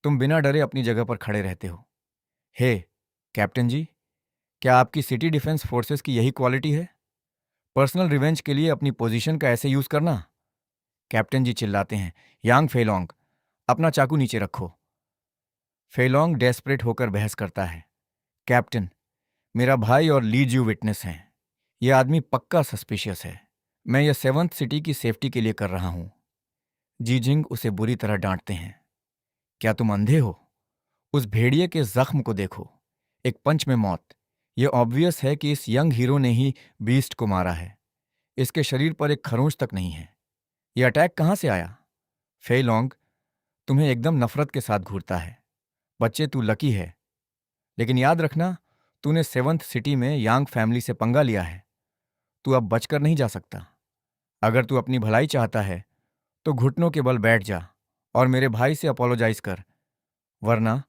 तुम बिना डरे अपनी जगह पर खड़े रहते हो। हे कैप्टन जी, क्या आपकी सिटी डिफेंस फोर्सेस की यही क्वालिटी है? पर्सनल रिवेंज के लिए अपनी पोजीशन का ऐसे यूज करना? कैप्टन जी चिल्लाते हैं, यांग फेलोंग, अपना चाकू नीचे रखो। फेलोंग डेस्परेट होकर बहस करता है, कैप्टन, मेरा भाई और लीड यू विटनेस हैं। यह आदमी पक्का सस्पिशियस है। मैं यह सेवंथ सिटी की सेफ्टी के लिए कर रहा हूं। जीजिंग उसे बुरी तरह डांटते हैं, क्या तुम अंधे हो? उस भेड़िए के जख्म को देखो, एक पंच में मौत। यह ऑब्वियस है कि इस यंग हीरो ने ही बीस्ट को मारा है। इसके शरीर पर एक खरोंच तक नहीं है। यह अटैक कहां से आया? फे लॉन्ग तुम्हें एकदम नफरत के साथ घूरता है। बच्चे, तू लकी है, लेकिन याद रखना, तूने सेवंथ सिटी में यांग फैमिली से पंगा लिया है। तू अब बचकर नहीं जा सकता। अगर तू अपनी भलाई चाहता है तो घुटनों के बल बैठ जा और मेरे भाई से अपोलोजाइज कर, वरना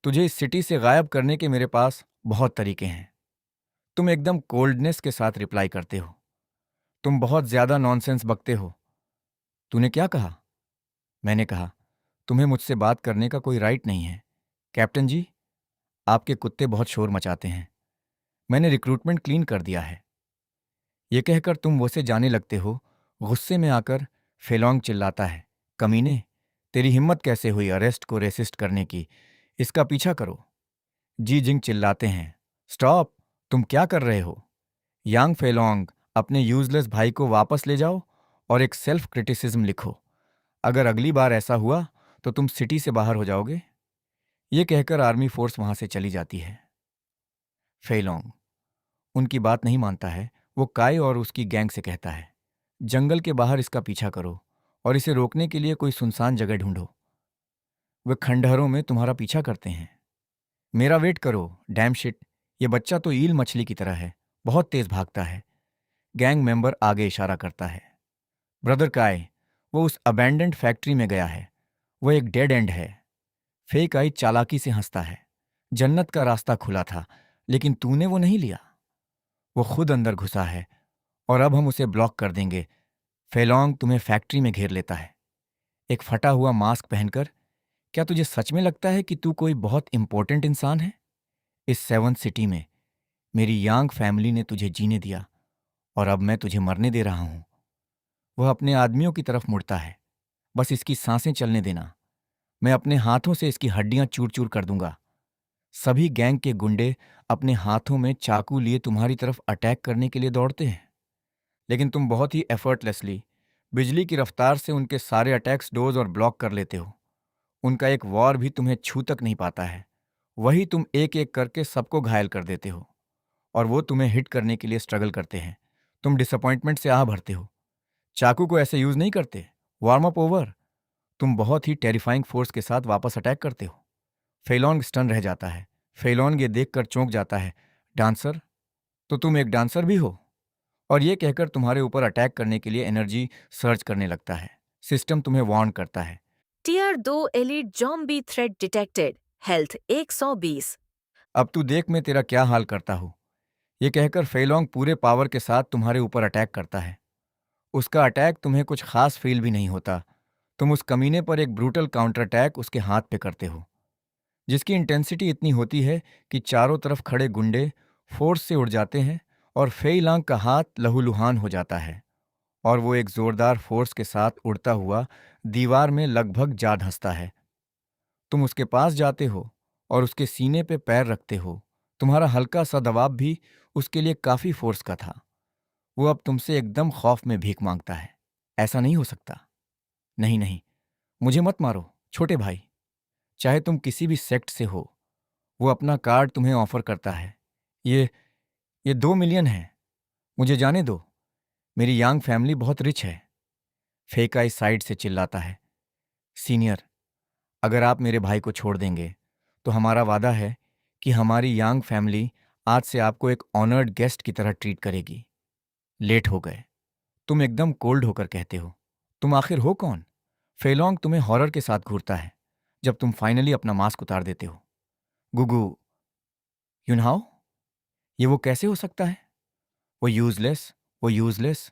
तुझे इस सिटी से गायब करने के मेरे पास बहुत तरीके हैं। तुम एकदम कोल्डनेस के साथ रिप्लाई करते हो। तुम बहुत ज्यादा नॉनसेंस बकते हो। तूने क्या कहा? मैंने कहा, तुम्हें मुझसे बात करने का कोई राइट नहीं है। कैप्टन जी, आपके कुत्ते बहुत शोर मचाते हैं। मैंने रिक्रूटमेंट क्लीन कर दिया है। ये कहकर तुम वो से जाने लगते हो। गुस्से में आकर फेलोंग चिल्लाता है, कमीने, तेरी हिम्मत कैसे हुई अरेस्ट को रेसिस्ट करने की? इसका पीछा करो। जी जिंग चिल्लाते हैं, स्टॉप, तुम क्या कर रहे हो? यांग फेलोंग, अपने यूजलेस भाई को वापस ले जाओ और एक सेल्फ क्रिटिसिज्म लिखो। अगर अगली बार ऐसा हुआ तो तुम सिटी से बाहर हो जाओगे। ये कहकर आर्मी फोर्स वहां से चली जाती है। फेलोंग उनकी बात नहीं मानता है। वो काई और उसकी गैंग से कहता है, जंगल के बाहर इसका पीछा करो और इसे रोकने के लिए कोई सुनसान जगह ढूंढो। वे खंडहरों में तुम्हारा पीछा करते हैं। मेरा वेट करो, डैम शिट। ये बच्चा तो ईल मछली की तरह है, बहुत तेज भागता है। गैंग मेंबर आगे इशारा करता है, ब्रदर काय, वो उस अबैंडेंड फैक्ट्री में गया है। वो एक डेड एंड है। फेक आई चालाकी से हंसता है, जन्नत का रास्ता खुला था, लेकिन तूने वो नहीं लिया। वो खुद अंदर घुसा है और अब हम उसे ब्लॉक कर देंगे। फेलोंग तुम्हें फैक्ट्री में घेर लेता है, एक फटा हुआ मास्क पहनकर। क्या तुझे सच में लगता है कि तू कोई बहुत इंपॉर्टेंट इंसान है? इस सेवंथ सिटी में मेरी यांग फैमिली ने तुझे जीने दिया और अब मैं तुझे मरने दे रहा हूं। वह अपने आदमियों की तरफ मुड़ता है, बस इसकी सांसें चलने देना। मैं अपने हाथों से इसकी हड्डियां चूर चूर कर दूंगा। सभी गैंग के गुंडे अपने हाथों में चाकू लिए तुम्हारी तरफ अटैक करने के लिए दौड़ते हैं, लेकिन तुम बहुत ही एफर्टलेसली, बिजली की रफ्तार से उनके सारे अटैक्स डोज और ब्लॉक कर लेते हो। उनका एक वॉर भी तुम्हें छू तक नहीं पाता है। वही तुम एक एक करके सबको घायल कर देते हो और वो तुम्हें हिट करने के लिए स्ट्रगल करते हैं। तुम डिसअपॉइंटमेंट से आह भरते हो। चाकू को ऐसे यूज नहीं करते। Warm up over. तुम बहुत ही टेरिफाइंग फोर्स के साथ वापस अटैक करते हो। फेलोंग स्टन रह जाता है। फेलोंग ये देखकर चौंक जाता है, डांसर, तो तुम एक डांसर भी हो? और ये कहकर तुम्हारे ऊपर अटैक करने के लिए एनर्जी सर्च करने लगता है। सिस्टम तुम्हें वार्न करता है, tier 2 elite zombie threat detected, health 120। अब तू देख मैं तेरा क्या हाल करता हूँ। ये कहकर फेलोंग पूरे पावर के साथ तुम्हारे ऊपर अटैक करता है। उसका अटैक तुम्हें कुछ खास फील भी नहीं होता। तुम उस कमीने पर एक ब्रूटल काउंटर अटैक उसके हाथ पे करते हो, जिसकी इंटेंसिटी इतनी होती है कि चारों तरफ खड़े गुंडे फोर्स से उड़ जाते हैं और फेइलांग का हाथ लहूलुहान हो जाता है और वो एक जोरदार फोर्स के साथ उड़ता हुआ दीवार में लगभग जा धंसता है। तुम उसके पास जाते हो और उसके सीने पे पैर रखते हो। तुम्हारा हल्का सा दबाव भी उसके लिए काफी फोर्स का था। वो अब तुमसे एकदम खौफ में भीख मांगता है, ऐसा नहीं हो सकता। नहीं नहीं, मुझे मत मारो छोटे भाई। चाहे तुम किसी भी सेक्ट से हो, वो अपना कार्ड तुम्हें ऑफर करता है। ये ये 2 मिलियन है। मुझे जाने दो, मेरी यांग फैमिली बहुत रिच है। फेकाई साइड से चिल्लाता है, सीनियर, अगर आप मेरे भाई को छोड़ देंगे तो हमारा वादा है कि हमारी यांग फैमिली आज से आपको एक ऑनर्ड गेस्ट की तरह ट्रीट करेगी। लेट हो गए। तुम एकदम कोल्ड होकर कहते हो, तुम आखिर हो कौन? फेलोंग तुम्हें हॉरर के साथ घूरता है जब तुम फाइनली अपना मास्क उतार देते हो। गुगू युनहाओ, ये वो कैसे हो सकता है? वो यूजलेस, वो यूजलेस।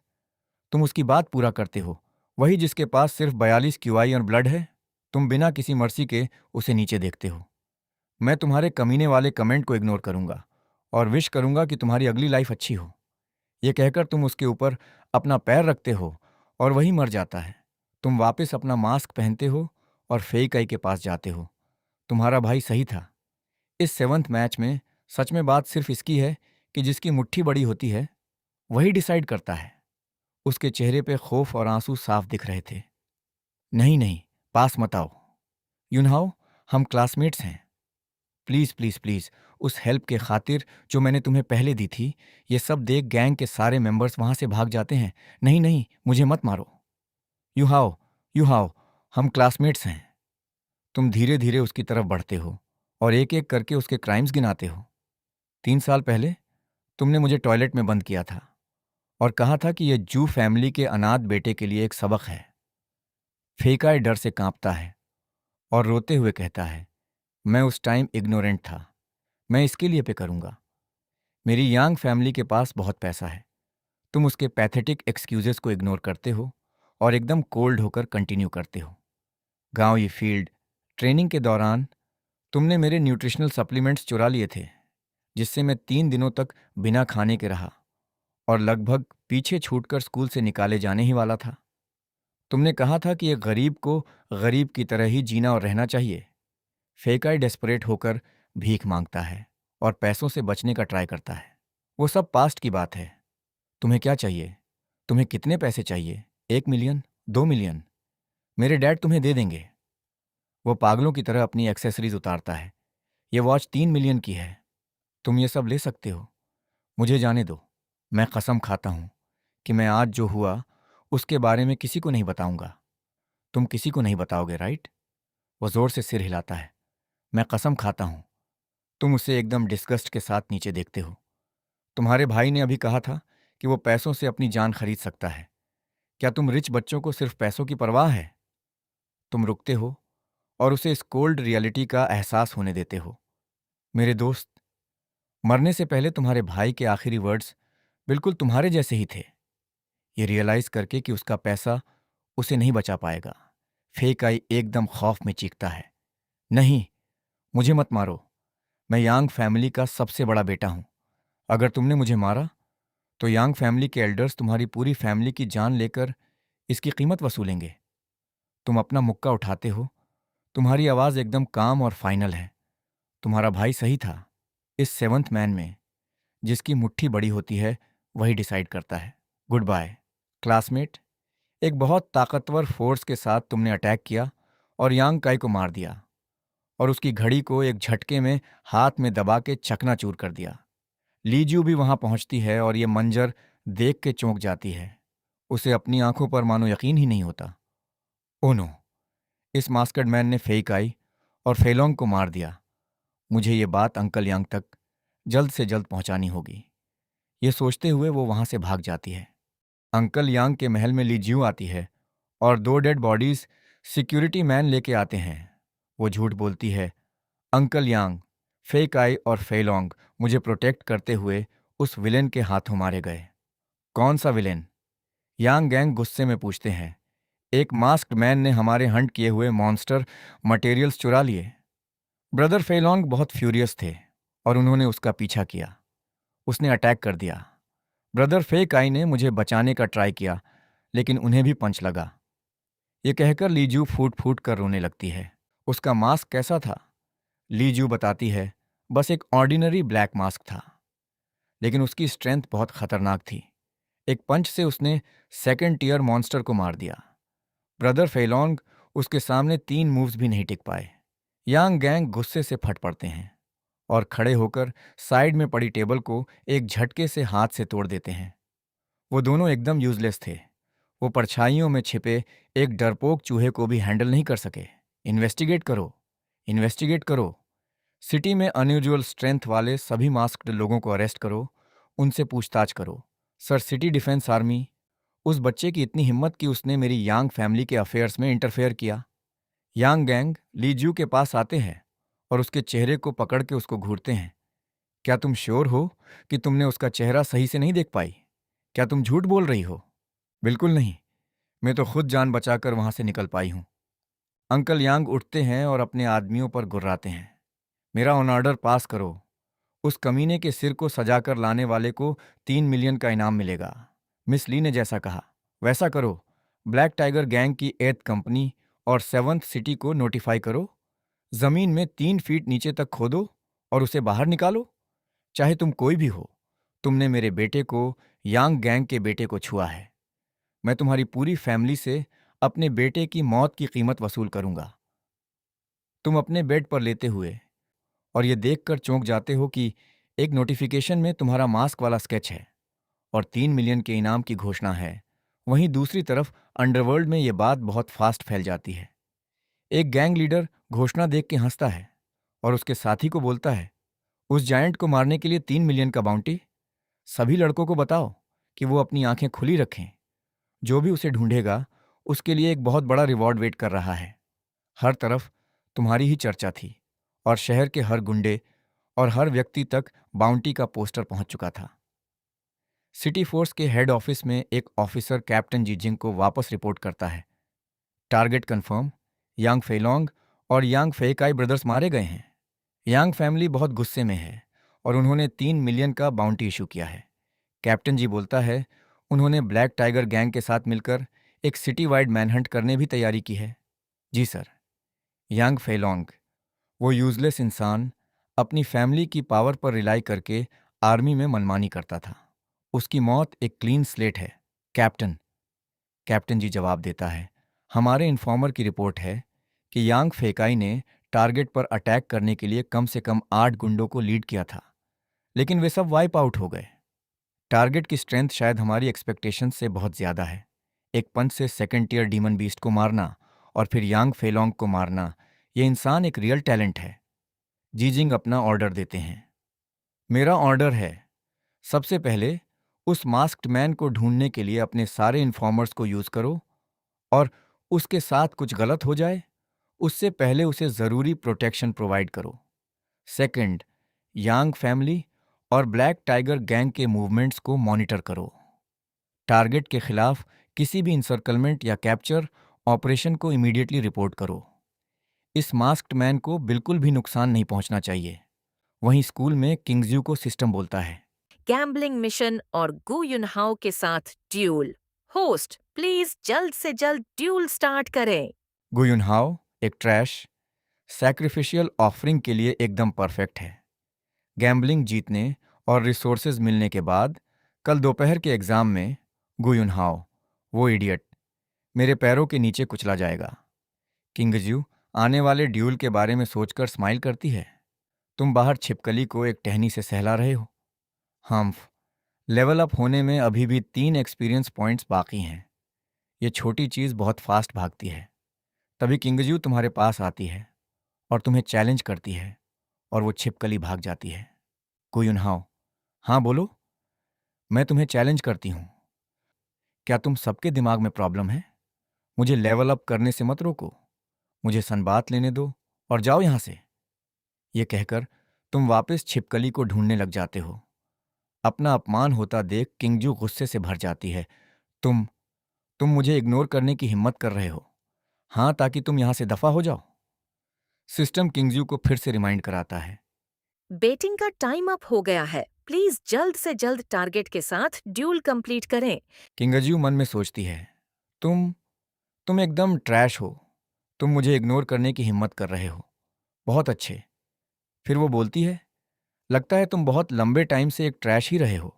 तुम उसकी बात पूरा करते हो, वही जिसके पास सिर्फ 42 क्यूआई और ब्लड है। तुम बिना किसी मर्सी के उसे नीचे देखते हो। मैं तुम्हारे कमीने वाले कमेंट को इग्नोर करूंगा और विश करूंगा कि तुम्हारी अगली लाइफ अच्छी हो। ये कहकर तुम उसके ऊपर अपना पैर रखते हो और वही मर जाता है। तुम वापस अपना मास्क पहनते हो और फेक आई के पास जाते हो। तुम्हारा भाई सही था। इस सेवंथ मैच में सच में बात सिर्फ इसकी है कि जिसकी मुट्ठी बड़ी होती है वही डिसाइड करता है। उसके चेहरे पे खौफ और आंसू साफ दिख रहे थे। नहीं नहीं, पास मत आओ। यूनहाओ, हम क्लासमेट्स हैं। प्लीज प्लीज प्लीज, उस हेल्प के खातिर जो मैंने तुम्हें पहले दी थी। ये सब देख गैंग के सारे मेंबर्स वहां से भाग जाते हैं। नहीं नहीं, मुझे मत मारो। यूहाओ, यूहाओ, हम क्लासमेट्स हैं। तुम धीरे धीरे उसकी तरफ बढ़ते हो और एक एक करके उसके क्राइम्स गिनाते हो। 3 साल पहले तुमने मुझे टॉयलेट में बंद किया था और कहा था कि यह जू फैमिली के अनाथ बेटे के लिए एक सबक है। फेकाय डर से कांपता है और रोते हुए कहता है, मैं उस टाइम इग्नोरेंट था। मैं इसके लिए पे करूंगा। मेरी यांग फैमिली के पास बहुत पैसा है। तुम उसके पैथेटिक एक्सक्यूजेस को इग्नोर करते हो और एकदम कोल्ड होकर कंटिन्यू करते हो। गांव ये फील्ड ट्रेनिंग के दौरान तुमने मेरे न्यूट्रिशनल सप्लीमेंट्स चुरा लिए थे, जिससे मैं 3 दिनों तक बिना खाने के रहा और लगभग पीछे छूटकर स्कूल से निकाले जाने ही वाला था। तुमने कहा था कि एक गरीब को गरीब की तरह ही जीना और रहना चाहिए। फेकाई डेस्परेट होकर भीख मांगता है और पैसों से बचने का ट्राई करता है। वो सब पास्ट की बात है। तुम्हें क्या चाहिए? तुम्हें कितने पैसे चाहिए? 1 मिलियन? 2 मिलियन? मेरे डैड तुम्हें दे देंगे। वो पागलों की तरह अपनी एक्सेसरीज उतारता है। ये वॉच 3 मिलियन की है। तुम ये सब ले सकते हो। मुझे जाने दो। मैं कसम खाता हूं कि मैं आज जो हुआ उसके बारे में किसी को नहीं बताऊंगा। तुम किसी को नहीं बताओगे, राइट? वो जोर से सिर हिलाता है। मैं कसम खाता हूं। तुम उसे एकदम डिस्गस्ट के साथ नीचे देखते हो। तुम्हारे भाई ने अभी कहा था कि वो पैसों से अपनी जान खरीद सकता है। क्या तुम रिच बच्चों को सिर्फ पैसों की परवाह है? तुम रुकते हो और उसे इस कोल्ड रियलिटी का एहसास होने देते हो। मेरे दोस्त, मरने से पहले तुम्हारे भाई के आखिरी वर्ड्स बिल्कुल तुम्हारे जैसे ही थे। ये रियलाइज करके कि उसका पैसा उसे नहीं बचा पाएगा, फेक आई एकदम खौफ में चीखता है, नहीं, मुझे मत मारो। मैं यांग फैमिली का सबसे बड़ा बेटा हूं। अगर तुमने मुझे मारा तो यांग फैमिली के एल्डर्स तुम्हारी पूरी फैमिली की जान लेकर इसकी कीमत वसूलेंगे। तुम अपना मुक्का उठाते हो। तुम्हारी आवाज एकदम काम और फाइनल है। तुम्हारा भाई सही था। इस सेवंथ मैन में जिसकी मुट्ठी बड़ी होती है वही डिसाइड करता है। Goodbye classmate. एक बहुत ताकतवर फोर्स के साथ तुमने अटैक किया और यांग काई को मार दिया और उसकी घड़ी को एक झटके में हाथ में दबा के चकनाचूर कर दिया। लीजू भी वहां पहुंचती है और ये मंजर देख के चौंक जाती है। उसे अपनी आंखों पर मानो यकीन ही नहीं होता। ओ नो, इस मास्कड मैन ने फेक आई और फेलोंग को मार दिया। मुझे ये बात अंकल यांग तक जल्द से जल्द पहुंचानी होगी। ये सोचते हुए वो वहां से भाग जाती है। अंकल यांग के महल में लीज्यू आती है और 2 डेड बॉडीज सिक्योरिटी मैन लेके आते हैं। वो झूठ बोलती है, अंकल यांग, फेक आई और फेलोंग मुझे प्रोटेक्ट करते हुए उस विलेन के हाथों मारे गए। कौन सा विलेन? यांग गैंग गुस्से में पूछते हैं। एक मास्क्ड मैन ने हमारे हंट किए हुए मॉन्स्टर मटेरियल्स चुरा लिए। ब्रदर फेलोंग बहुत फ्यूरियस थे और उन्होंने उसका पीछा किया। उसने अटैक कर दिया। ब्रदर फेक आई ने मुझे बचाने का ट्राई किया, लेकिन उन्हें भी पंच लगा। ये कहकर लीजू फूट फूट कर रोने लगती है। उसका मास्क कैसा था? लीजू बताती है, बस एक ऑर्डिनरी ब्लैक मास्क था, लेकिन उसकी स्ट्रेंथ बहुत खतरनाक थी। एक पंच से उसने सेकंड टीयर मॉन्स्टर को मार दिया। ब्रदर फेलोंग उसके सामने 3 मूव्स भी नहीं टिक पाए। यांग गैंग गुस्से से फट पड़ते हैं और खड़े होकर साइड में पड़ी टेबल को एक झटके से हाथ से तोड़ देते हैं। वो दोनों एकदम यूजलेस थे। वो परछाइयों में छिपे एक डरपोक चूहे को भी हैंडल नहीं कर सके। इन्वेस्टिगेट करो, इन्वेस्टिगेट करो। सिटी में अनयूजुअल स्ट्रेंथ वाले सभी मास्क्ड लोगों को अरेस्ट करो, उनसे पूछताछ करो। सर, सिटी डिफेंस आर्मी, उस बच्चे की इतनी हिम्मत कि उसने मेरी यांग फैमिली के अफेयर्स में इंटरफेयर किया। यांग गैंग लीजू के पास आते हैं और उसके चेहरे को पकड़ के उसको घूरते हैं। क्या तुम श्योर हो कि तुमने उसका चेहरा सही से नहीं देख पाई? क्या तुम झूठ बोल रही हो? बिल्कुल नहीं, मैं तो खुद जान बचाकर वहां से निकल पाई हूं। अंकल यांग उठते हैं और अपने आदमियों पर गुर्राते हैं। मेरा ऑन ऑर्डर पास करो। उस कमीने के सिर को सजाकर लाने वाले को 3 मिलियन का इनाम मिलेगा। मिस ली ने जैसा कहा वैसा करो। ब्लैक टाइगर गैंग की 8th कंपनी और 7th सिटी को नोटिफाई करो। जमीन में 3 फीट नीचे तक खोदो और उसे बाहर निकालो। चाहे तुम कोई भी हो, तुमने मेरे बेटे को, यांग गैंग के बेटे को छुआ है। मैं तुम्हारी पूरी फैमिली से अपने बेटे की मौत की कीमत वसूल करूंगा। तुम अपने बेड पर लेते हुए और ये देखकर चौंक जाते हो कि एक नोटिफिकेशन में तुम्हारा मास्क वाला स्केच है और 3 मिलियन के इनाम की घोषणा है। वहीं दूसरी तरफ अंडरवर्ल्ड में ये बात बहुत फास्ट फैल जाती है। एक गैंग लीडर घोषणा देख के हंसता है और उसके साथी को बोलता है, उस जायंट को मारने के लिए 3 मिलियन का बाउंटी। सभी लड़कों को बताओ कि वो अपनी आंखें खुली रखें। जो भी उसे ढूंढेगा उसके लिए एक बहुत बड़ा रिवॉर्ड वेट कर रहा है। हर तरफ तुम्हारी ही चर्चा थी और शहर के हर गुंडे और हर व्यक्ति तक बाउंटी का पोस्टर पहुंच चुका था। सिटी फोर्स के हेड ऑफिस में एक ऑफिसर कैप्टन जीजिंग को वापस रिपोर्ट करता है, टारगेट कंफर्म, यांग फेलोंग और यांग फेकाई ब्रदर्स मारे गए हैं। यांग फैमिली बहुत गुस्से में है और उन्होंने 3 मिलियन का बाउंटी इशू किया है। कैप्टन जी बोलता है, उन्होंने ब्लैक टाइगर गैंग के साथ मिलकर एक सिटी वाइड मैनहंट करने भी तैयारी की है। जी सर। यांग फेलोंग, वो यूजलेस इंसान, अपनी फैमिली की पावर पर रिलाई करके आर्मी में मनमानी करता था। उसकी मौत एक क्लीन स्लेट है। कैप्टन कैप्टन जी जवाब देता है, हमारे इन्फॉर्मर की रिपोर्ट है कि यांग फेकाई ने टारगेट पर अटैक करने के लिए कम से कम 8 गुंडों को लीड किया था, लेकिन वे सब वाइप आउट हो गए। टारगेट की स्ट्रेंथ शायद हमारी एक्सपेक्टेशन से बहुत ज्यादा है। एक पंच से सेकंड टियर डीमन बीस्ट को मारना और फिर यांग फेलोंग को मारना, ये इंसान एक रियल टैलेंट है। जीजिंग अपना ऑर्डर देते हैं। मेरा ऑर्डर है, सबसे पहले उस मास्क्ड मैन को ढूंढने के लिए अपने सारे इन्फॉर्मर्स को यूज करो और उसके साथ कुछ गलत हो जाए उससे पहले उसे जरूरी प्रोटेक्शन प्रोवाइड करो। सेकंड, यांग फैमिली और ब्लैक टाइगर गैंग के मूवमेंट्स को मॉनिटर करो। टारगेट के खिलाफ किसी भी इंसर्कलमेंट या कैप्चर ऑपरेशन को इमीडिएटली रिपोर्ट करो। इस मास्क्ड मैन को बिल्कुल भी नुकसान नहीं पहुंचना चाहिए। वहीं स्कूल में किंग्सयू को सिस्टम बोलता है, गैम्बलिंग मिशन और गु युनहाओ के साथ ड्यूल। होस्ट, प्लीज जल्द से जल्द ड्यूल स्टार्ट करें। गुयुनहाओ एक ट्रैश सैक्रिफिशियल ऑफरिंग के लिए एकदम परफेक्ट है। गैम्बलिंग जीतने और रिसोर्सेज मिलने के बाद कल दोपहर के एग्जाम में गुयुनहाओ, वो इडियट, मेरे पैरों के नीचे कुचला जाएगा। किंगजू आने वाले ड्यूल के बारे में सोचकर स्माइल करती है। तुम बाहर छिपकली को एक टहनी से सहला रहे हो। हम्फ, लेवल अप होने में अभी भी 3 एक्सपीरियंस पॉइंट्स बाकी हैं। ये छोटी चीज बहुत फास्ट भागती है। तभी किंगजू तुम्हारे पास आती है और तुम्हें चैलेंज करती है और वो छिपकली भाग जाती है। गुयुनहाओ, हाँ बोलो। मैं तुम्हें चैलेंज करती हूँ। क्या तुम सबके दिमाग में प्रॉब्लम है? मुझे लेवल अप करने से मत रोको। मुझे सनबात लेने दो और जाओ यहां से। ये कहकर तुम वापस छिपकली को ढूंढने लग जाते हो। अपना अपमान होता देख किंगजू गुस्से से भर जाती है। तुम मुझे इग्नोर करने की हिम्मत कर रहे हो? हाँ, ताकि तुम यहां से दफा हो जाओ। सिस्टम किंगजू को फिर से रिमाइंड कराता है। बेटिंग का टाइम अप हो गया है। प्लीज जल्द से जल्द टारगेट के साथ ड्यूल कंप्लीट करें। किंगजू मन में सोचती है, तुम एकदम ट्रैश हो। तुम मुझे इग्नोर करने की हिम्मत कर रहे हो। बहुत अच्छे। फिर वो बोलती है, लगता है तुम बहुत लंबे टाइम से एक ट्रैश ही रहे हो।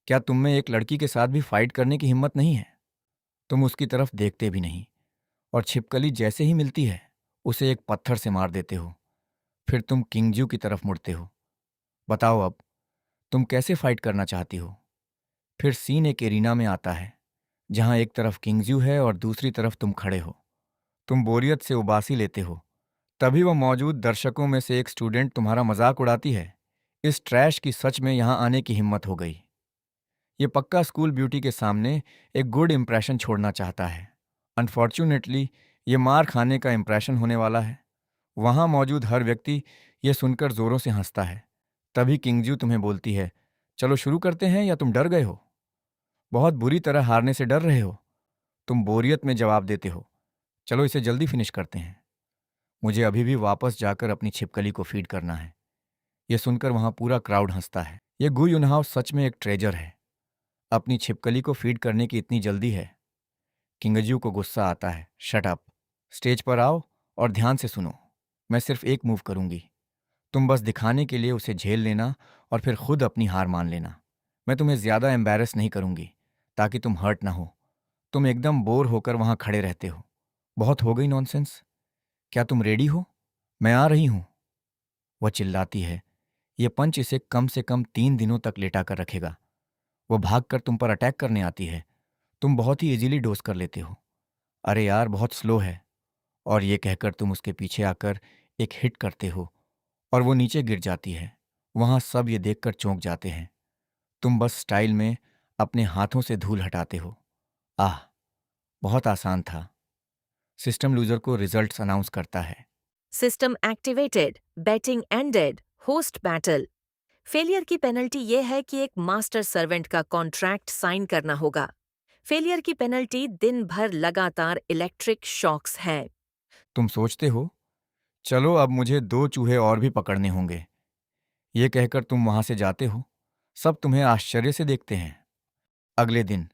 क्या तुम में एक लड़की के साथ भी फाइट करने की हिम्मत नहीं है? तुम उसकी तरफ देखते भी नहीं और छिपकली जैसे ही मिलती है उसे एक पत्थर से मार देते हो। फिर तुम किंगजू की तरफ मुड़ते हो। बताओ अब तुम कैसे फाइट करना चाहती हो? फिर सीन एक एरिना में आता है जहां एक तरफ किंगजू है और दूसरी तरफ तुम खड़े हो। तुम बोरियत से उबासी लेते हो। तभी वो मौजूद दर्शकों में से एक स्टूडेंट तुम्हारा मजाक उड़ाती है। इस ट्रैश की सच में यहां आने की हिम्मत हो गई। ये पक्का स्कूल ब्यूटी के सामने एक गुड इंप्रेशन छोड़ना चाहता है। अनफॉर्चुनेटली ये मार खाने का इंप्रेशन होने वाला है। वहां मौजूद हर व्यक्ति ये सुनकर जोरों से हंसता है। तभी किंगजू तुम्हें बोलती है, चलो शुरू करते हैं या तुम डर गए हो? बहुत बुरी तरह हारने से डर रहे हो? तुम बोरियत में जवाब देते हो, चलो इसे जल्दी फिनिश करते हैं। मुझे अभी भी वापस जाकर अपनी छिपकली को फीड करना है। ये सुनकर वहां पूरा क्राउड हंसता है। ये गु युनहाओ सच में एक ट्रेजर है। अपनी छिपकली को फीड करने की इतनी जल्दी है। किंगजू को गुस्सा आता है। Shut up. स्टेज पर आओ और ध्यान से सुनो। मैं सिर्फ एक मूव करूंगी। तुम बस दिखाने के लिए उसे झेल लेना और फिर खुद अपनी हार मान लेना। मैं तुम्हें ज्यादा एम्बैरस नहीं करूंगी ताकि तुम हर्ट ना हो। तुम एकदम बोर होकर वहां खड़े रहते हो। बहुत हो गई नॉनसेंस। क्या तुम रेडी हो? मैं आ रही हूं। वह चिल्लाती है। ये पंच इसे कम से कम 3 दिनों तक लेटा कर रखेगा। वो भागकर तुम पर अटैक करने आती है। तुम बहुत ही इजीली डोज कर लेते हो। अरे यार बहुत स्लो है। और ये कहकर तुम उसके पीछे आकर एक हिट करते हो और वो नीचे गिर जाती है। वहां सब ये देखकर चौंक जाते हैं। तुम बस स्टाइल में अपने हाथों से धूल हटाते हो। आह, बहुत आसान था। सिस्टम लूजर को रिजल्ट्स अनाउंस करता है। System activated, batting ended, host battle. Failure की पेनल्टी ये है कि एक मास्टर सर्वेंट का कॉन्ट्रैक्ट साइन करना होगा। फेलियर की पेनल्टी दिन भर लगातार इलेक्ट्रिक शॉक्स है। तुम सोचते हो, चलो अब मुझे 2 चूहे और भी पकड़ने होंगे। ये कहकर तुम वहां से जाते हो। सब तुम्हें आश्चर्य से देखते हैं। अगले दिन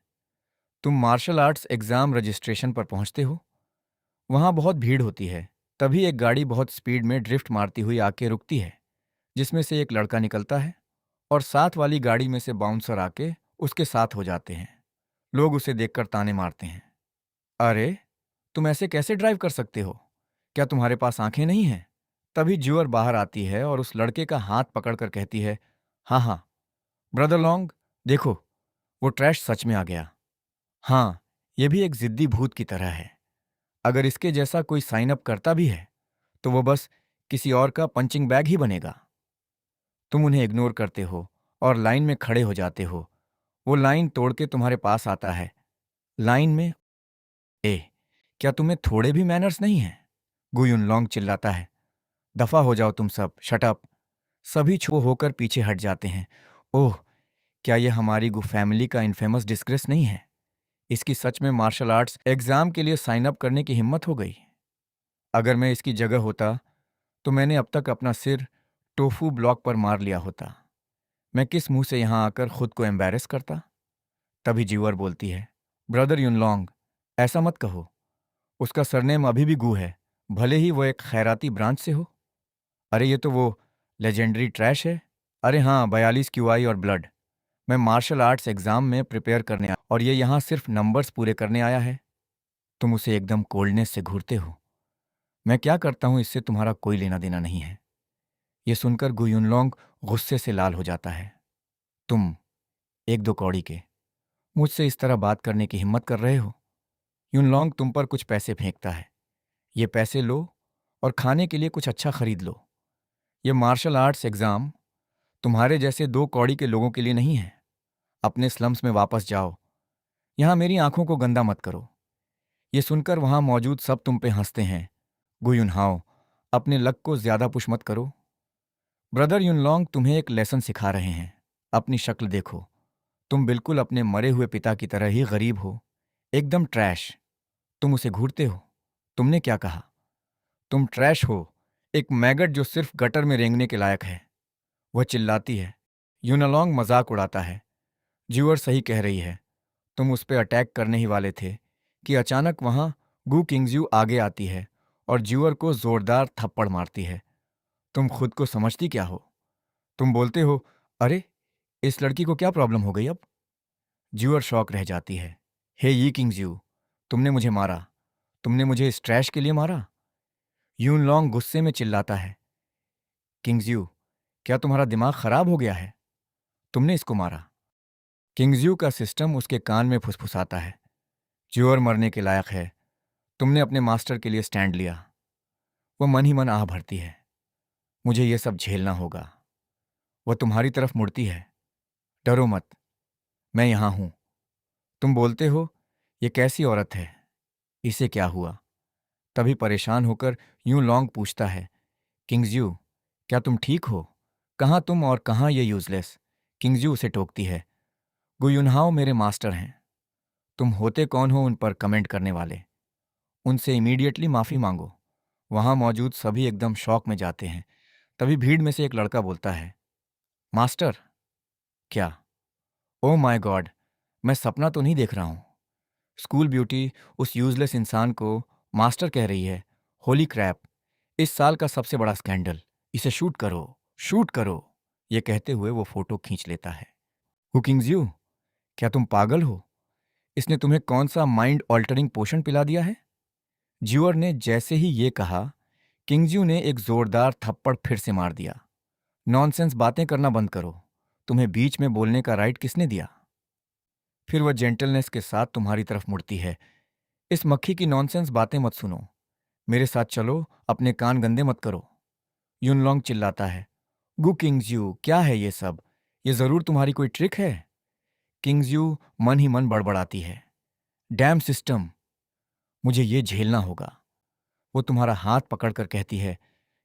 तुम मार्शल आर्ट्स एग्जाम रजिस्ट्रेशन पर पहुंचते हो। वहां बहुत भीड़ होती है। तभी एक गाड़ी बहुत स्पीड में ड्रिफ्ट मारती हुई आके रुकती है, जिसमें से एक लड़का निकलता है और साथ वाली गाड़ी में से बाउंसर आके उसके साथ हो जाते हैं। लोग उसे देखकर ताने मारते हैं। अरे, तुम ऐसे कैसे ड्राइव कर सकते हो? क्या तुम्हारे पास आंखें नहीं हैं? तभी ज्यूअर बाहर आती है और उस लड़के का हाथ पकड़कर कहती है, हाँ हाँ ब्रदर लॉन्ग, देखो वो ट्रैश सच में आ गया। हाँ, ये भी एक जिद्दी भूत की तरह है। अगर इसके जैसा कोई साइन अप करता भी है तो वो बस किसी और का पंचिंग बैग ही बनेगा। तुम उन्हें इग्नोर करते हो और लाइन में खड़े हो जाते हो। वो लाइन तोड़ के तुम्हारे पास आता है। लाइन में ए, क्या तुम्हें थोड़े भी मैनर्स नहीं हैं? गुयुन लॉन्ग चिल्लाता है। दफा हो जाओ तुम सब, शट अप। सभी छो होकर पीछे हट जाते हैं। ओह, क्या यह हमारी गु फैमिली का इनफेमस डिस्ग्रेस नहीं है? इसकी सच में मार्शल आर्ट्स एग्जाम के लिए साइन अप करने की हिम्मत हो गई। अगर मैं इसकी जगह होता तो मैंने अब तक अपना सिर टोफू ब्लॉक पर मार लिया होता। मैं किस मुंह से यहां आकर खुद को एम्बैरेस करता? तभी जीवर बोलती है, ब्रदर युनलोंग, ऐसा मत कहो। उसका सरनेम अभी भी गू है, भले ही वो एक खैराती ब्रांच से हो। अरे ये तो वो लेजेंडरी ट्रैश है। अरे हाँ, 42 क्यूआई और ब्लड। मैं मार्शल आर्ट्स एग्जाम में प्रिपेयर करने आया और ये यहाँ सिर्फ नंबर्स पूरे करने आया है। तुम उसे एकदम कोल्डनेस से घूरते हो। मैं क्या करता हूँ इससे तुम्हारा कोई लेना देना नहीं है। ये सुनकर गु युनलोंग गुस्से से लाल हो जाता है। तुम 1-2 कौड़ी के मुझसे इस तरह बात करने की हिम्मत कर रहे हो? युनलोंग तुम पर कुछ पैसे फेंकता है। ये पैसे लो और खाने के लिए कुछ अच्छा खरीद लो। ये मार्शल आर्ट्स एग्जाम तुम्हारे जैसे 2 कौड़ी के लोगों के लिए नहीं है। अपने स्लम्स में वापस जाओ। यहां मेरी आंखों को गंदा मत करो। ये सुनकर वहां मौजूद सब तुम पे हंसते हैं। गु युनहाओ, अपने लक को ज्यादा पुश मत करो। ब्रदर युनलोंग तुम्हें एक लेसन सिखा रहे हैं। अपनी शक्ल देखो। तुम बिल्कुल अपने मरे हुए पिता की तरह ही गरीब हो, एकदम ट्रैश। तुम उसे घूरते हो। तुमने क्या कहा? तुम ट्रैश हो, एक मैगट जो सिर्फ गटर में रेंगने के लायक है। वह चिल्लाती है। यूनालोंग मजाक उड़ाता है। ज्यूअर सही कह रही है। तुम उस पर अटैक करने ही वाले थे कि अचानक वहां गू किंगज्यू आगे आती है और ज्यूअर को जोरदार थप्पड़ मारती है। तुम खुद को समझती क्या हो? तुम बोलते हो, अरे इस लड़की को क्या प्रॉब्लम हो गई अब? ज्यूअर शॉक रह जाती है। हे यी किंगज्यू, तुमने मुझे मारा। तुमने मुझे इस ट्रैश के लिए मारा? यून लॉन्ग गुस्से में चिल्लाता है। किंगज्यू, क्या तुम्हारा दिमाग खराब हो गया है? तुमने इसको मारा। किंगज्यू का सिस्टम उसके कान में फुसफुसाता है। ज्यूअर मरने के लायक है। तुमने अपने मास्टर के लिए स्टैंड लिया। वह मन ही मन आह भरती है। मुझे यह सब झेलना होगा। वह तुम्हारी तरफ मुड़ती है। डरो मत, मैं यहां हूं। तुम बोलते हो, ये कैसी औरत है, इसे क्या हुआ? तभी परेशान होकर यूं लॉन्ग पूछता है, किंगज्यू, क्या तुम ठीक हो? कहाँ तुम और कहाँ ये यूजलेस? किंगज्यू उसे टोकती है। गुयुनहाओ मेरे मास्टर हैं। तुम होते कौन हो उन पर कमेंट करने वाले? उनसे इमीडिएटली माफ़ी मांगो। वहाँ मौजूद सभी एकदम शॉक में जाते हैं। तभी भीड़ में से एक लड़का बोलता है, मास्टर। क्या? ओ माय गॉड, मैं सपना तो नहीं देख रहा हूँ। स्कूल ब्यूटी उस यूजलेस इंसान को मास्टर कह रही है। होली क्रैप, इस साल का सबसे बड़ा स्कैंडल। इसे शूट करो, शूट करो। ये कहते हुए वो फोटो खींच लेता है। हुकिंग्स यू, क्या तुम पागल हो? इसने तुम्हें कौन सा माइंड ऑल्टरिंग पोशन पिला दिया है? ज्यूअर ने जैसे ही ये कहा, किंगज्यू ने एक जोरदार थप्पड़ फिर से मार दिया। नॉनसेंस बातें करना बंद करो। तुम्हें बीच में बोलने का राइट किसने दिया? फिर वह जेंटलनेस के साथ तुम्हारी तरफ मुड़ती है। इस मक्खी की नॉनसेंस बातें मत सुनो। मेरे साथ चलो, अपने कान गंदे मत करो। युनलोंग चिल्लाता है, गु किंगज्यू, क्या है ये सब? ये जरूर तुम्हारी कोई ट्रिक है। किंगज्यू मन ही मन बड़बड़ाती है, डैम सिस्टम, मुझे ये झेलना होगा। वो तुम्हारा हाथ पकड़कर कहती है,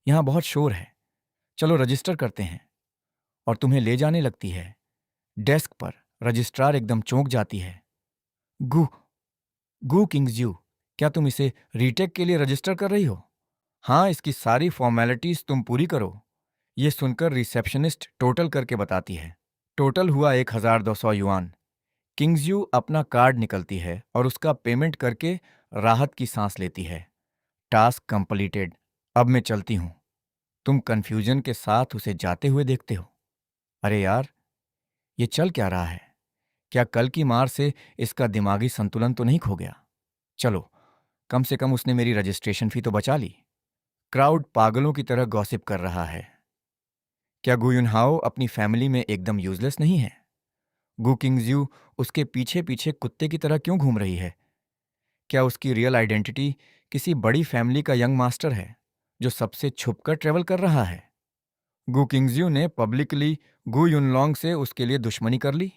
यहां बहुत शोर है, चलो रजिस्टर करते हैं। और तुम्हें ले जाने लगती है। डेस्क पर रजिस्ट्रार एकदम चौंक जाती है। गु गु किंगज्यू, क्या तुम इसे रीटेक के लिए रजिस्टर कर रही हो? हाँ, इसकी सारी फॉर्मेलिटीज तुम पूरी करो। ये सुनकर रिसेप्शनिस्ट टोटल करके बताती है। टोटल हुआ 1200 युआन। किंगज्यू अपना कार्ड निकलती है और उसका पेमेंट करके राहत की सांस लेती है। टास्क कंप्लीटेड, अब मैं चलती हूं। तुम कंफ्यूजन के साथ उसे जाते हुए देखते हो। अरे यार, ये चल क्या रहा है? क्या कल की मार से इसका दिमागी संतुलन तो नहीं खो गया? चलो, कम से कम उसने मेरी रजिस्ट्रेशन फी तो बचा ली। क्राउड पागलों की तरह गॉसिप कर रहा है। क्या गु युनहाओ अपनी फैमिली में एकदम यूजलेस नहीं है? गु किंगज्यू उसके पीछे पीछे कुत्ते की तरह क्यों घूम रही है? क्या उसकी रियल आइडेंटिटी किसी बड़ी फैमिली का यंग मास्टर है जो सबसे छुपकर ट्रेवल कर रहा है? गु किंगज्यू ने पब्लिकली गु युनलोंग से उसके लिए दुश्मनी कर ली।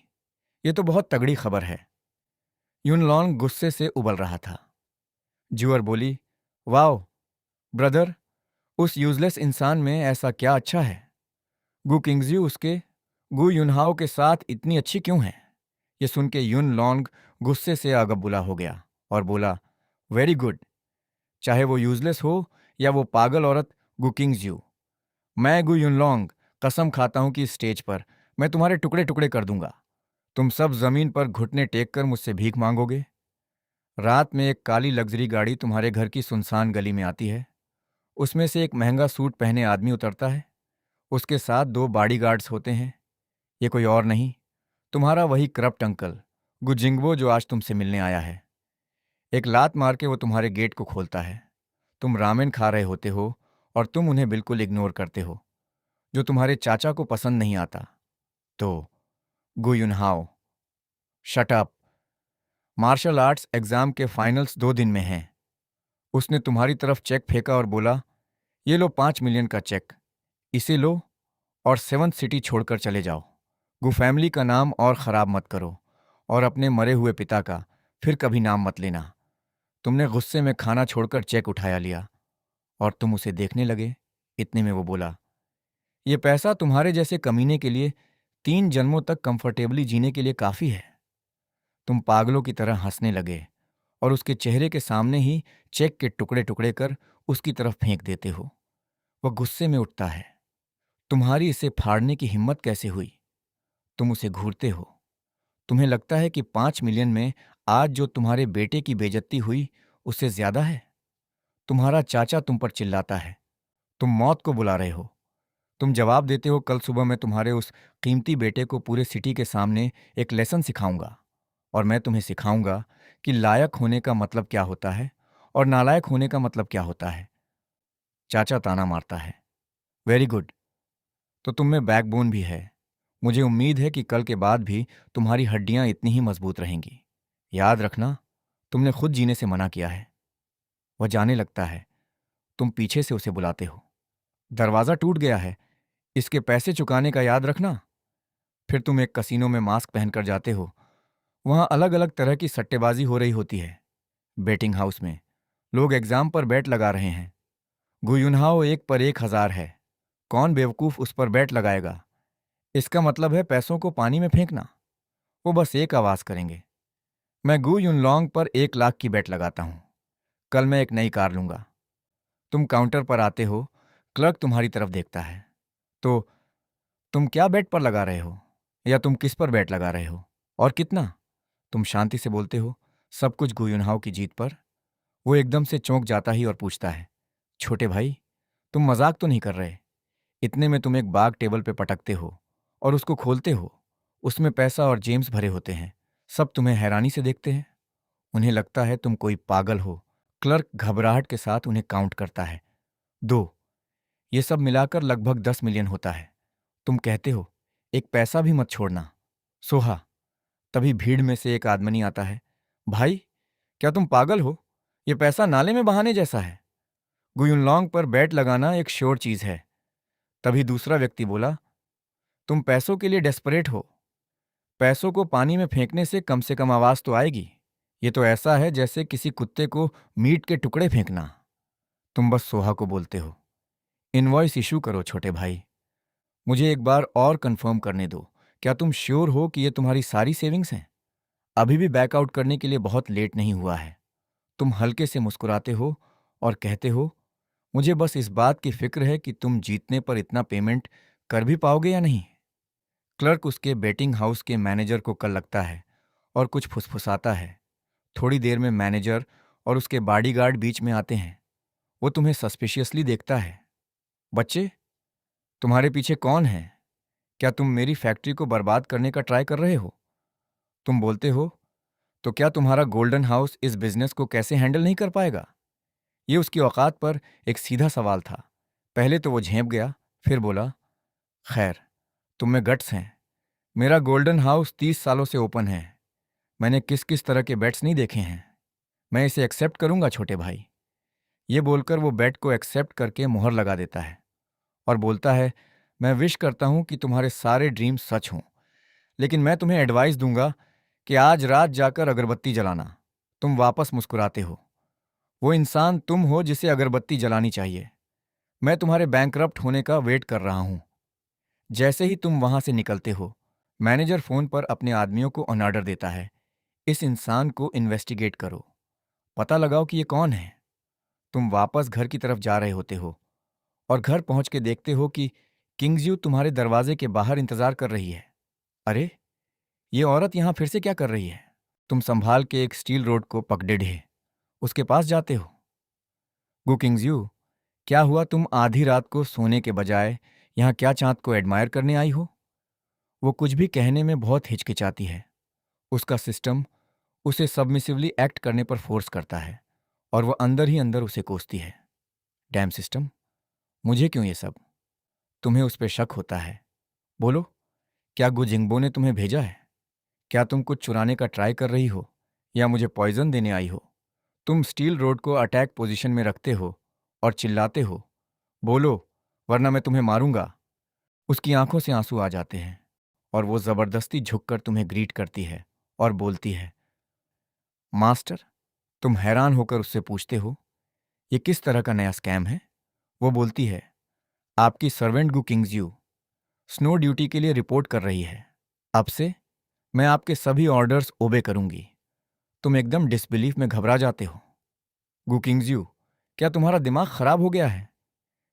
ये तो बहुत तगड़ी खबर है। युनलोंग गुस्से से उबल रहा था। ज्यूअर बोली, वाओ ब्रदर, उस यूजलेस इंसान में ऐसा क्या अच्छा है? गु किंगज्यू उसके गु युनहाओ के साथ इतनी अच्छी क्यों है? ये सुन के युनलोंग गुस्से से आगबुला हो गया और बोला, वेरी गुड। चाहे वो यूजलेस हो या वो पागल औरत गु किंगज्यू, मैं गु युनलोंग कसम खाता हूं कि इस स्टेज पर मैं तुम्हारे टुकड़े टुकड़े कर दूंगा। तुम सब जमीन पर घुटने टेक कर मुझसे भीख मांगोगे। रात में एक काली लग्जरी गाड़ी तुम्हारे घर की सुनसान गली में आती है। उसमें से एक महंगा सूट पहने आदमी उतरता है। उसके साथ 2 बॉडीगार्ड्स होते हैं। ये कोई और नहीं, तुम्हारा वही करप्ट अंकल गुजिंगवो जो आज तुमसे मिलने आया है। एक लात मार के वो तुम्हारे गेट को खोलता है। तुम रामेन खा रहे होते हो और तुम उन्हें बिल्कुल इग्नोर करते हो, जो तुम्हारे चाचा को पसंद नहीं आता। तो Gu Yunhao, shut up. Martial arts exam के फाइनल्स 2 दिन में हैं। उसने तुम्हारी तरफ चेक फेंका और बोला, ये लो 5 मिलियन का चेक, इसे लो और 7th सिटी छोड़कर चले जाओ। गु फैमिली का नाम और खराब मत करो और अपने मरे हुए पिता का फिर कभी नाम मत लेना। तुमने गुस्से में खाना छोड़कर चेक उठाया लिया और तुम उसे देखने लगे। इतने में वो बोला, ये पैसा तुम्हारे जैसे कमीने के लिए 3 जन्मों तक कंफर्टेबली जीने के लिए काफी है। तुम पागलों की तरह हंसने लगे और उसके चेहरे के सामने ही चेक के टुकड़े टुकड़े कर उसकी तरफ फेंक देते हो। वह गुस्से में उठता है। तुम्हारी इसे फाड़ने की हिम्मत कैसे हुई? तुम उसे घूरते हो। तुम्हें लगता है कि 5 मिलियन में आज जो तुम्हारे बेटे की बेइज्जती हुई उससे ज्यादा है। तुम्हारा चाचा तुम पर चिल्लाता है। तुम मौत को बुला रहे हो। तुम जवाब देते हो, कल सुबह मैं तुम्हारे उस कीमती बेटे को पूरे सिटी के सामने एक लेसन सिखाऊंगा और मैं तुम्हें सिखाऊंगा कि लायक होने का मतलब क्या होता है और नालायक होने का मतलब क्या होता है। चाचा ताना मारता है, वेरी गुड, तो तुम में बैकबोन भी है। मुझे उम्मीद है कि कल के बाद भी तुम्हारी हड्डियां इतनी ही मजबूत रहेंगी। याद रखना, तुमने खुद जीने से मना किया है। वह जाने लगता है। तुम पीछे से उसे बुलाते हो, दरवाजा टूट गया है, इसके पैसे चुकाने का याद रखना। फिर तुम एक कसीनो में मास्क पहनकर जाते हो। वहां अलग अलग तरह की सट्टेबाजी हो रही होती है। बेटिंग हाउस में लोग एग्जाम पर बैट लगा रहे हैं। गुयुनहाओ 1 पर 1000 है। कौन बेवकूफ उस पर बैट लगाएगा? इसका मतलब है पैसों को पानी में फेंकना। वो बस एक आवाज करेंगे। मैं गु युनलोंग पर 1 लाख की बैट लगाता हूं। कल मैं एक नई कार लूंगा। तुम काउंटर पर आते हो, क्लर्क तुम्हारी तरफ देखता है। तो तुम क्या बेट पर लगा रहे हो, या तुम किस पर बेट लगा रहे हो, और कितना? तुम शांति से बोलते हो, सब कुछ गुयुनहाओ की जीत पर। वो एकदम से चौंक जाता ही और पूछता है, छोटे भाई, तुम मजाक तो नहीं कर रहे? इतने में तुम एक बाग टेबल पे पटकते हो और उसको खोलते हो। उसमें पैसा और जेम्स भरे होते हैं। सब तुम्हें हैरानी से देखते हैं। उन्हें लगता है तुम कोई पागल हो। क्लर्क घबराहट के साथ उन्हें काउंट करता है। 2। ये सब मिलाकर लगभग 10 मिलियन होता है। तुम कहते हो, एक पैसा भी मत छोड़ना। सोहा। तभी भीड़ में से एक आदमी आता है। भाई, क्या तुम पागल हो? ये पैसा नाले में बहाने जैसा है। गुयुनलोंग पर बैट लगाना एक श्योर चीज है। तभी दूसरा व्यक्ति बोला, तुम पैसों के लिए डेस्परेट हो। पैसों को पानी में फेंकने से कम आवाज तो आएगी। ये तो ऐसा है जैसे किसी कुत्ते को मीट के टुकड़े फेंकना। तुम बस सोहा को बोलते हो, इनवॉइस इशू करो छोटे भाई। मुझे एक बार और कंफर्म करने दो, क्या तुम श्योर हो कि ये तुम्हारी सारी सेविंग्स हैं? अभी भी बैकआउट करने के लिए बहुत लेट नहीं हुआ है। तुम हल्के से मुस्कुराते हो और कहते हो, मुझे बस इस बात की फिक्र है कि तुम जीतने पर इतना पेमेंट कर भी पाओगे या नहीं। क्लर्क उसके बेटिंग हाउस के मैनेजर को कल लगता है और कुछ फुसफुसाता है। थोड़ी देर में मैनेजर और उसके बॉडीगार्ड बीच में आते हैं। वो तुम्हें सस्पिशियसली देखता है। बच्चे, तुम्हारे पीछे कौन है? क्या तुम मेरी फैक्ट्री को बर्बाद करने का ट्राई कर रहे हो? तुम बोलते हो, तो क्या तुम्हारा गोल्डन हाउस इस बिजनेस को कैसे हैंडल नहीं कर पाएगा? ये उसकी औकात पर एक सीधा सवाल था। पहले तो वो झेंप गया, फिर बोला, खैर, तुम में गट्स हैं। मेरा गोल्डन हाउस 30 सालों से ओपन है। मैंने किस किस तरह के बेट्स नहीं देखे हैं। मैं इसे एक्सेप्ट करूंगा छोटे भाई। ये बोलकर वो बेट को एक्सेप्ट करके मुहर लगा देता है और बोलता है, मैं विश करता हूं कि तुम्हारे सारे ड्रीम्स सच हों, लेकिन मैं तुम्हें एडवाइस दूंगा कि आज रात जाकर अगरबत्ती जलाना। तुम वापस मुस्कुराते हो। वो इंसान तुम हो जिसे अगरबत्ती जलानी चाहिए। मैं तुम्हारे बैंकरप्ट होने का वेट कर रहा हूं। जैसे ही तुम वहां से निकलते हो, मैनेजर फोन पर अपने आदमियों को ऑन ऑर्डर देता है, इस इंसान को इन्वेस्टिगेट करो, पता लगाओ कि ये कौन है। तुम वापस घर की तरफ जा रहे होते हो और घर पहुंच के देखते हो कि किंग्सयू तुम्हारे दरवाजे के बाहर इंतजार कर रही है। अरे, ये औरत यहां फिर से क्या कर रही है? तुम संभाल के एक स्टील रोड को पकड़े ढे उसके पास जाते हो। गु किंग्सयू, क्या हुआ? तुम आधी रात को सोने के बजाय यहाँ क्या चांद को एडमायर करने आई हो? वो कुछ भी कहने में बहुत हिचकिचाती है। उसका सिस्टम उसे सबमिसिवली एक्ट करने पर फोर्स करता है और वह अंदर ही अंदर उसे कोसती है। डैम सिस्टम, मुझे क्यों ये सब? तुम्हें उस पर शक होता है। बोलो, क्या गुजिंगबो ने तुम्हें भेजा है? क्या तुम कुछ चुराने का ट्राई कर रही हो या मुझे पॉइजन देने आई हो? तुम स्टील रोड को अटैक पोजीशन में रखते हो और चिल्लाते हो, बोलो, वरना मैं तुम्हें मारूंगा। उसकी आंखों से आंसू आ जाते हैं और वो जबरदस्ती झुककर तुम्हें ग्रीट करती है और बोलती है, मास्टर। तुम हैरान होकर उससे पूछते हो, ये किस तरह का नया स्कैम है? वो बोलती है, आपकी सर्वेंट गु किंग्सयू स्नो ड्यूटी के लिए रिपोर्ट कर रही है। अब से मैं आपके सभी ऑर्डर्स ओबे करूंगी। तुम एकदम डिसबिलीफ में घबरा जाते हो। गु किंग्सयू, क्या तुम्हारा दिमाग खराब हो गया है?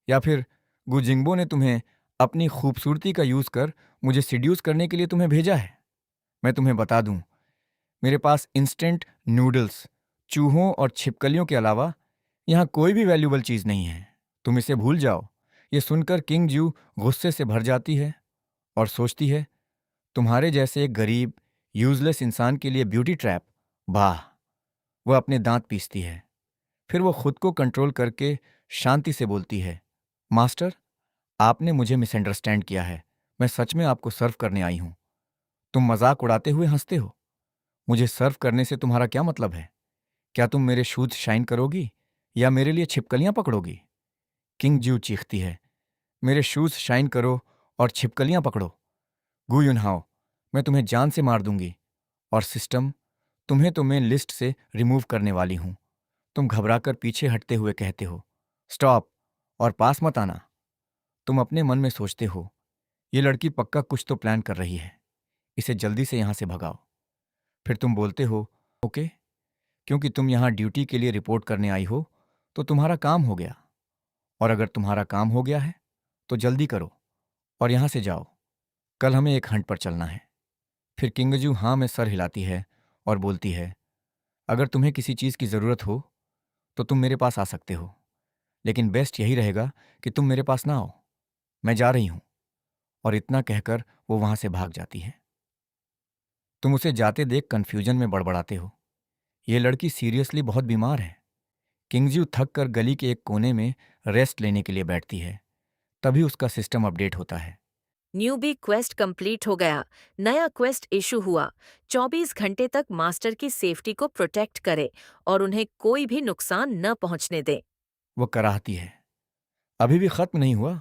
या फिर गुजिंगबो ने तुम्हें अपनी खूबसूरती का यूज कर मुझे सिड्यूस करने के लिए तुम्हें भेजा है? मैं तुम्हें बता दूं, मेरे पास इंस्टेंट नूडल्स, चूहों और छिपकलियों के अलावा यहाँ कोई भी वैल्यूबल चीज नहीं है। तुम इसे भूल जाओ। ये सुनकर किंग जू गुस्से से भर जाती है और सोचती है, तुम्हारे जैसे एक गरीब यूजलेस इंसान के लिए ब्यूटी ट्रैप, वाह। वह अपने दांत पीसती है। फिर वो खुद को कंट्रोल करके शांति से बोलती है, मास्टर, आपने मुझे मिसअंडरस्टैंड किया है। मैं सच में आपको सर्व करने आई हूं। तुम मजाक उड़ाते हुए हंसते हो। मुझे सर्व करने से तुम्हारा क्या मतलब है? क्या तुम मेरे शूज शाइन करोगी या मेरे लिए छिपकलियां पकड़ोगी? किंग जू चीखती है, मेरे शूज शाइन करो और छिपकलियां पकड़ो। गु युनहाओ, मैं तुम्हें जान से मार दूंगी। और सिस्टम, तुम्हें तो मैं लिस्ट से रिमूव करने वाली हूं। तुम घबराकर पीछे हटते हुए कहते हो, स्टॉप, और पास मत आना। तुम अपने मन में सोचते हो, ये लड़की पक्का कुछ तो प्लान कर रही है। इसे जल्दी से यहां से भगाओ। फिर तुम बोलते हो, ओके, क्योंकि तुम यहाँ ड्यूटी के लिए रिपोर्ट करने आई हो तो तुम्हारा काम हो गया। और अगर तुम्हारा काम हो गया है तो जल्दी करो और यहाँ से जाओ। कल हमें एक हंट पर चलना है। फिर किंगजू हाँ में सर हिलाती है और बोलती है, अगर तुम्हें किसी चीज़ की ज़रूरत हो तो तुम मेरे पास आ सकते हो, लेकिन बेस्ट यही रहेगा कि तुम मेरे पास ना आओ। मैं जा रही हूं। और इतना कहकर वो वहां से भाग जाती है। तुम उसे जाते देख कंफ्यूजन में बड़बड़ाते हो, ये लड़की सीरियसली बहुत बीमार है। किंगजू थक कर गली के एक कोने में रेस्ट लेने के लिए बैठती है। तभी उसका सिस्टम अपडेट होता है। न्यूबी क्वेस्ट कंप्लीट हो गया। नया क्वेस्ट इशू हुआ। 24 घंटे तक मास्टर की सेफ्टी को प्रोटेक्ट करे और उन्हें कोई भी नुकसान न पहुंचने दे। वो कराहती है, अभी भी खत्म नहीं हुआ,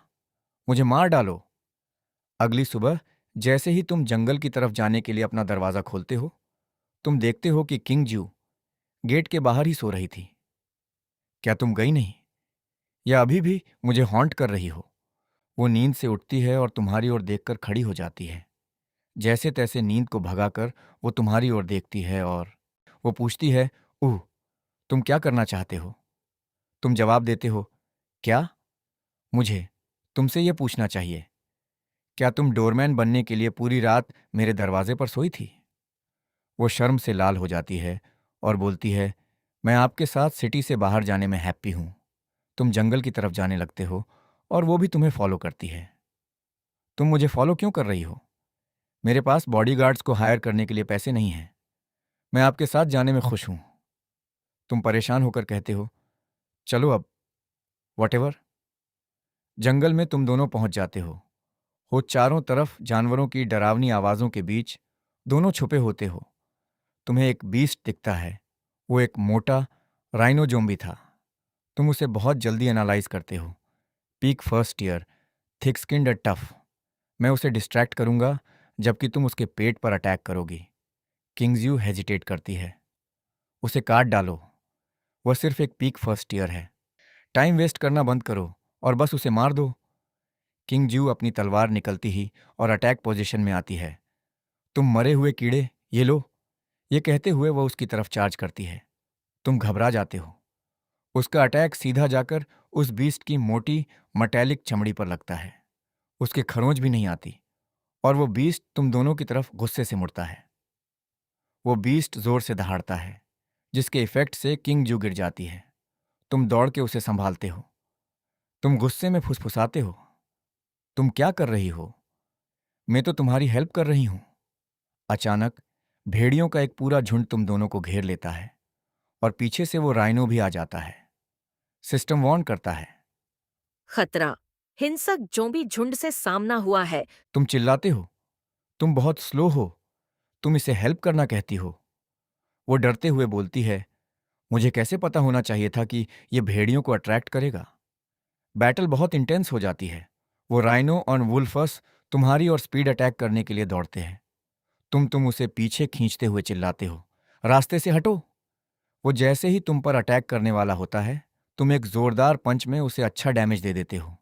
मुझे मार डालो। अगली सुबह जैसे ही तुम जंगल की तरफ जाने के लिए अपना दरवाजा खोलते हो, तुम देखते हो कि किंगजू गेट के बाहर ही सो रही थी। क्या तुम गई नहीं, या अभी भी मुझे हॉन्ट कर रही हो? वो नींद से उठती है और तुम्हारी ओर देखकर खड़ी हो जाती है। जैसे तैसे नींद को भगाकर वो तुम्हारी ओर देखती है और वो पूछती है, ओह, तुम क्या करना चाहते हो? तुम जवाब देते हो, क्या? मुझे तुमसे ये पूछना चाहिए, क्या तुम डोरमैन बनने के लिए पूरी रात मेरे दरवाजे पर सोई थी? वो शर्म से लाल हो जाती है और बोलती है, मैं आपके साथ सिटी से बाहर जाने में हैप्पी हूं। तुम जंगल की तरफ जाने लगते हो और वो भी तुम्हें फॉलो करती है। तुम मुझे फॉलो क्यों कर रही हो? मेरे पास बॉडीगार्ड्स को हायर करने के लिए पैसे नहीं हैं। मैं आपके साथ जाने में खुश हूं। तुम परेशान होकर कहते हो, चलो अब, वॉटेवर। जंगल में तुम दोनों पहुंच जाते हो चारों तरफ जानवरों की डरावनी आवाजों के बीच दोनों छुपे होते हो। तुम्हें एक बीस्ट दिखता है। वो एक मोटा राइनो जोम्बी था। तुम उसे बहुत जल्दी एनालाइज करते हो। Peak first year, thick skinned tough. मैं उसे डिस्ट्रैक्ट करूंगा जबकि तुम उसके पेट पर अटैक करोगी। किंग्सयू हेजिटेट करती है। उसे काट डालो, वह सिर्फ एक पीक फर्स्ट ईयर है। टाइम वेस्ट करना बंद करो और बस उसे मार दो। किंगजू अपनी तलवार निकलती ही और अटैक पोजीशन में आती है। तुम मरे हुए कीड़े, ये लो। ये कहते हुए वह उसकी तरफ चार्ज करती है। तुम घबरा जाते हो। उसका अटैक सीधा जाकर उस बीस्ट की मोटी मटैलिक चमड़ी पर लगता है। उसके खरोंच भी नहीं आती और वो बीस्ट तुम दोनों की तरफ गुस्से से मुड़ता है। वो बीस्ट जोर से दहाड़ता है, जिसके इफेक्ट से किंगजू गिर जाती है। तुम दौड़ के उसे संभालते हो। तुम गुस्से में फुसफुसाते हो, तुम क्या कर रही हो? मैं तो तुम्हारी हेल्प कर रही हूं। अचानक भेड़ियों का एक पूरा झुंड तुम दोनों को घेर लेता है और पीछे से वो राइनो भी आ जाता है। सिस्टम वार्न करता है। खतरा। हिंसक जोम्बी झुंड से सामना हुआ है। तुम चिल्लाते हो, तुम बहुत स्लो हो, तुम इसे हेल्प करना कहती हो। वो डरते हुए बोलती है, मुझे कैसे पता होना चाहिए था कि ये भेड़ियों को अट्रैक्ट करेगा? बैटल बहुत इंटेंस हो जाती है। वो राइनो और वुल्फस तुम्हारी और स्पीड अटैक करने के लिए दौड़ते हैं। तुम उसे पीछे खींचते हुए चिल्लाते हो, रास्ते से हटो। वो जैसे ही तुम पर अटैक करने वाला होता है, तुम एक जोरदार पंच में उसे अच्छा डैमेज दे देते हो।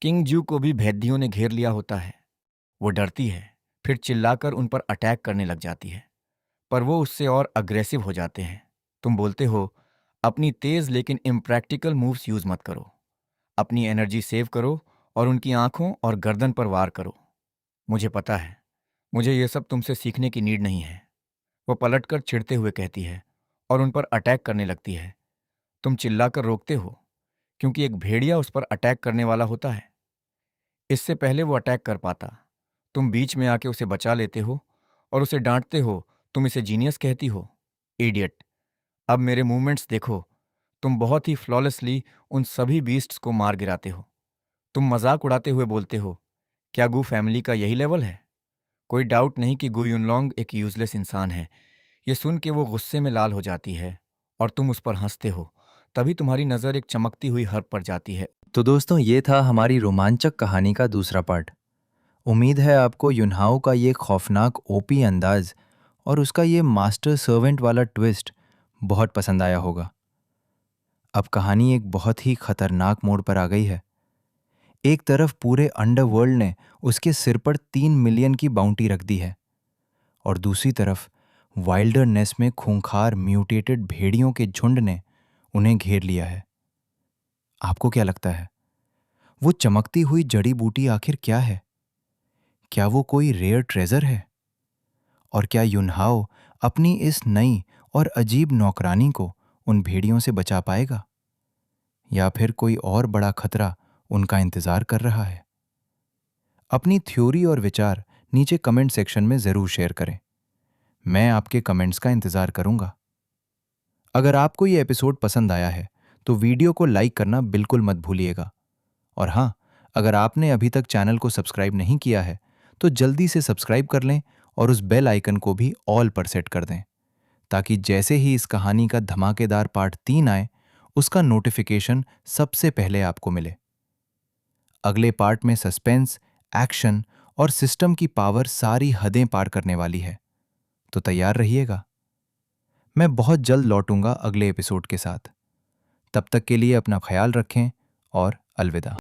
किंग जू को भी भेदियों ने घेर लिया होता है। वो डरती है, फिर चिल्लाकर उन पर अटैक करने लग जाती है, पर वो उससे और अग्रेसिव हो जाते हैं। तुम बोलते हो, अपनी तेज लेकिन इम्प्रैक्टिकल मूव्स यूज मत करो। अपनी एनर्जी सेव करो और उनकी आंखों और गर्दन पर वार करो। मुझे पता है, मुझे ये सब तुमसे सीखने की नीड नहीं है। वो पलटकर चिढ़ते हुए कहती है और उन पर अटैक करने लगती है। तुम चिल्लाकर रोकते हो, क्योंकि एक भेड़िया उस पर अटैक करने वाला होता है। इससे पहले वो अटैक कर पाता, तुम बीच में आके उसे बचा लेते हो और उसे डांटते हो, तुम इसे जीनियस कहती हो। इडियट। अब मेरे मूवमेंट्स देखो। तुम बहुत ही फ्लॉलेसली उन सभी बीस्ट्स को मार गिराते हो। तुम मजाक उड़ाते हुए बोलते हो, क्या गू फैमिली का यही लेवल है? कोई डाउट नहीं कि गू युनलोंग एक यूजलेस इंसान है। ये सुन के वो गुस्से में लाल हो जाती है और तुम उस पर हंसते हो। तभी तुम्हारी नज़र एक चमकती हुई हर्ब पर जाती है। तो दोस्तों, ये था हमारी रोमांचक कहानी का दूसरा पार्ट। उम्मीद है आपको युनहाओ का ये खौफनाक ओपी अंदाज और उसका ये मास्टर सर्वेंट वाला ट्विस्ट बहुत पसंद आया होगा। अब कहानी एक बहुत ही खतरनाक मोड़ पर आ गई है। एक तरफ पूरे अंडरवर्ल्ड ने उसके सिर पर 3 मिलियन की बाउंटी रख दी है और दूसरी तरफ वाइल्डरनेस में खूंखार म्यूटेटेड भेड़ियों के झुंड ने उन्हें घेर लिया है। आपको क्या लगता है, वो चमकती हुई जड़ी बूटी आखिर क्या है? क्या वो कोई रेयर ट्रेजर है? और क्या युनहाओ अपनी इस नई और अजीब नौकरानी को उन भेड़ियों से बचा पाएगा? या फिर कोई और बड़ा खतरा उनका इंतजार कर रहा है? अपनी थ्योरी और विचार नीचे कमेंट सेक्शन में ज़रूर शेयर करें। मैं आपके कमेंट्स का इंतजार करूंगा। अगर आपको ये एपिसोड पसंद आया है तो वीडियो को लाइक करना बिल्कुल मत भूलिएगा। और हाँ, अगर आपने अभी तक चैनल को सब्सक्राइब नहीं किया है तो जल्दी से सब्सक्राइब कर लें और उस बेल आइकन को भी ऑल पर सेट कर दें, ताकि जैसे ही इस कहानी का धमाकेदार पार्ट 3 आए उसका नोटिफिकेशन सबसे पहले आपको मिले। अगले पार्ट में सस्पेंस, एक्शन और सिस्टम की पावर सारी हदें पार करने वाली है, तो तैयार रहिएगा। मैं बहुत जल्द लौटूंगा अगले एपिसोड के साथ। तब तक के लिए अपना ख्याल रखें और अलविदा।